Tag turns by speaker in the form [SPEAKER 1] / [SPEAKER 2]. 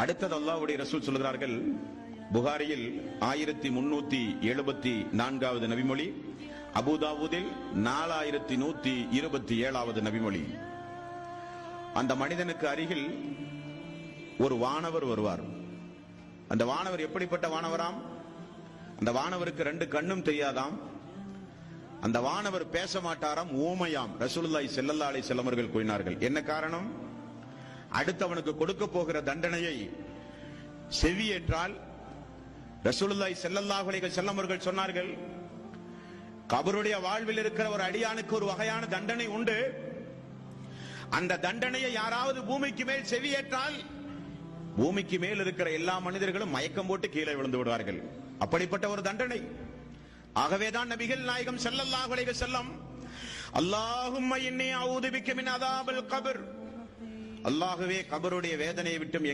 [SPEAKER 1] அடுத்தது அல்லாஹ்வுடைய ரசூல் சொல்கிறார்கள், புகாரியில் 1374வது நபிமொழி, அபூதாவூதில் 4127வது நபிமொழி. அந்த மனிதனுக்கு அருகில் ஒரு வானவர் வருவார். அந்த வானவர் எப்படிப்பட்ட வானவராம்? அந்த வானவருக்கு 2 கண்ணும் தெரியாதாம். அந்த வானவர் பேச மாட்டாராம், ஊமையாம். ரசூலுல்லாஹி ஸல்லல்லாஹு அலைஹி வஸல்லம் அவர்கள் கூறினார்கள். என்ன காரணம்? அடுத்தவனுக்கு கொடுக்க போகிற தண்டனையை செவியேற்றால் ரசூலுல்லாஹி ஸல்லல்லாஹு அலைஹி வஸல்லம் அவர்கள் சொன்னார்கள், கபருடைய வாழ்வில் இருக்கிற ஒரு அடியானுக்கு ஒரு வகையான தண்டனை உண்டு. அந்த தண்டனையை யாராவது பூமிக்கு மேல் செவியேற்றால் பூமிக்கு மேல் இருக்கிற எல்லா மனிதர்களும் மயக்கம் போட்டு கீழே விழுந்து விடுவார்கள். அப்படிப்பட்ட ஒரு தண்டனை. ஆகவேதான் நபிகள் நாயகம் ஸல்லல்லாஹு அலைஹி வஸல்லம், அல்லாஹும்ம இன்னி அஊது பிக்க மின் அஸாபில் கப்ர், அல்லாஹ்வே கபருடைய வேதனையை விட்டும்